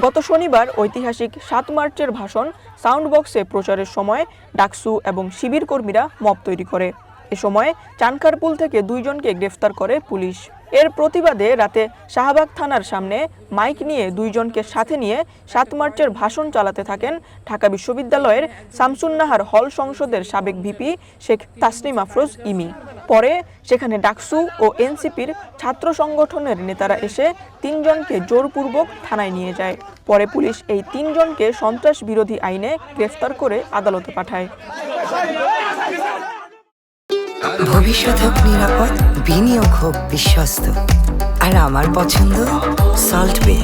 গত শনিবার ঐতিহাসিক ৭ মার্চের ভাষণ সাউন্ড বক্সে প্রচারের সময় ডাকসু এবং শিবির কর্মীরা মব তৈরি করে। এ সময় চানখারপুল থেকে 2 জনকে গ্রেফতার করে পুলিশ। এর প্রতিবাদে রাতে শাহবাগ থানার সামনে মাইক নিয়ে 2 জনকে সাথে নিয়ে ৭ মার্চের ভাষণ চালাতে থাকেন ঢাকা বিশ্ববিদ্যালয়ের শামসুন্নাহার হল সংসদের সাবেক ভিপি শেখ তাসনিম আফরোজ ইমি। পরে সেখানে ডাকসু ও এনসিপির ছাত্র সংগঠনের নেতারা এসে 3 জনকে জোরপূর্বক থানায় নিয়ে যায়। পরে পুলিশ এই 3 জনকে সন্ত্রাস বিরোধী আইনে গ্রেফতার করে আদালতে পাঠায়। ভবিষ্যৎ হোক নিরাপদ, বিনিয়োগ হোক বিশ্বস্ত, আর আমার পছন্দ সল্ট বে।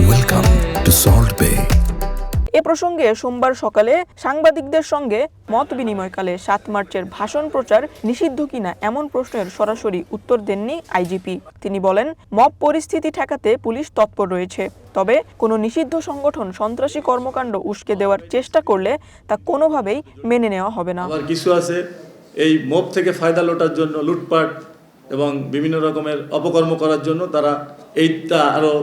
ওয়েলকাম টু সল্ট বে। এ প্রসঙ্গে সোমবার সকালে সাংবাদিকদের সঙ্গে মত বিনিময়কালে ৭ মার্চের ভাষণ প্রচার নিষিদ্ধ কিনা এমন প্রশ্নের সরাসরি উত্তর দেননি আইজিপি। তিনি বলেন, মব পরিস্থিতি ঠেকাতে পুলিশ তৎপর রয়েছে, তবে কোনো নিষিদ্ধ সংগঠন সন্ত্রাসী কর্মকাণ্ড উস্কে দেওয়ার চেষ্টা করলে তা কোনোভাবেই মেনে নেওয়া হবে না। আবার কিছু আছে এই মব থেকে ফায়দা লোটার জন্য লুটপাট এবং বিভিন্ন রকমের অপকর্ম করার জন্য তারা এইটা আরও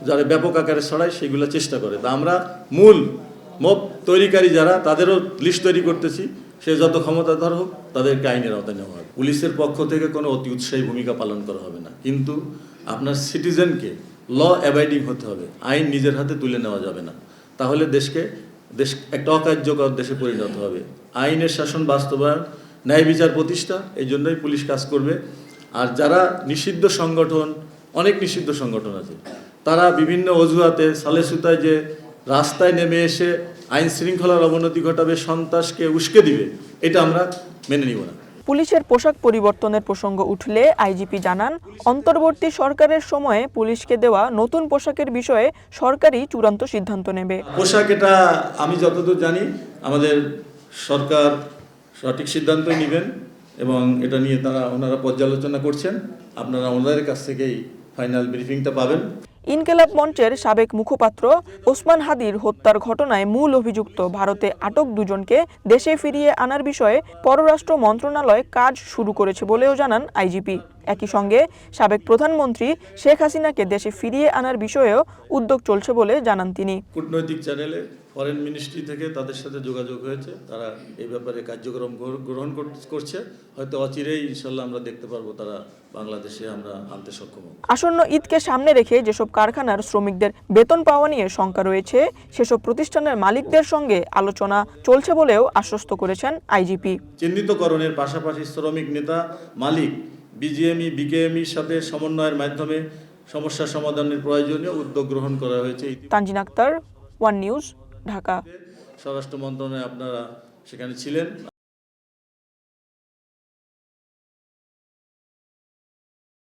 যারা ব্যাপক আকারে ছড়ায় সেগুলো চেষ্টা করে। তা আমরা মূল মব তৈরিকারী যারা তাদেরও লিস্ট তৈরি করতেছি, সে যত ক্ষমতাধর হোক তাদেরকে আইনের আওতায় নেওয়া হবে। পুলিশের পক্ষ থেকে কোনো অতি উৎসাহী ভূমিকা পালন করা হবে না, কিন্তু আপনার সিটিজেনকে ল অ্যাবাইডিং হতে হবে। আইন নিজের হাতে তুলে নেওয়া যাবে না, তাহলে দেশ একটা অকার্যকর দেশে পরিণত হবে। আইনের শাসন বাস্তবায়ন, ন্যায় বিচার প্রতিষ্ঠা, এই জন্যই পুলিশ কাজ করবে। আর যারা নিষিদ্ধ সংগঠন, অনেক নিষিদ্ধ সংগঠন আছে, তারা বিভিন্ন অজুহাতে সালে সুতায় যে রাস্তায় নেমে এসে আইন শৃঙ্খলার অবনতি ঘটাবে, সন্ত্রাসকে উস্কে দিবে, এটা আমরা মেনে নিব না। পুলিশের পোশাক পরিবর্তনের প্রসঙ্গ উঠলে আইজিপি জানান, অন্তর্বর্তী সরকারের সময়ে পুলিশকে দেওয়া নতুন পোশাকের বিষয়ে সরকারই চূড়ান্ত সিদ্ধান্ত নেবে। পোশাক এটা আমি যতদূর জানি আমাদের সরকার সঠিক সিদ্ধান্তই নেবেন এবং এটা নিয়ে ওনারা পর্যালোচনা করছেন। আপনারা ওনাদের কাছ থেকেই ফাইনাল ব্রিফিংটা পাবেন। ইনকিলাব মঞ্চের সাবেক মুখপাত্র ওসমান হাদির হত্যার ঘটনায় মূল অভিযুক্ত ভারতে আটক 2 জনকে দেশে ফিরিয়ে আনার বিষয়ে পররাষ্ট্র মন্ত্রণালয় কাজ শুরু করেছে বলেও জানান আইজিপি। একই সঙ্গে সাবেক প্রধানমন্ত্রী শেখ হাসিনাকে দেশে ফিরিয়ে আনার বিষয়েও উদ্যোগ চলছে বলে জানান তিনি। কূটনৈতিক চ্যানেলে ফরেন মিনিস্ট্রি থেকে তাদের সাথে যোগাযোগ হয়েছে, তারা এই ব্যাপারে কার্যক্রম গ্রহণ করছে। হয়তো অচিরেই ইনশাল্লাহ আমরা দেখতে পারবো তারা বাংলাদেশে আমরা আনতে সক্ষম হব। আসন্ন ঈদকে সামনে রেখে যেসব কারখানার শ্রমিকদের বেতন পাওয়া নিয়ে শঙ্কা রয়েছে, সেসব প্রতিষ্ঠানের মালিকদের সঙ্গে আলোচনা চলছে বলেও আশ্বস্ত করেছেন আইজিপি। চিহ্নিতকরণের পাশাপাশি শ্রমিক নেতা, মালিক, বিজিএমই, বিকেএমইর সাথে সমন্বয়ের মাধ্যমে সমস্যা সমাধানের প্রয়োজনীয় উদ্যোগ গ্রহণ করা হয়েছে। Tanzin Akter, One News, Dhaka. স্বরাষ্ট্র মন্ত্রণালয়ে আপনারা সেখানে ছিলেন।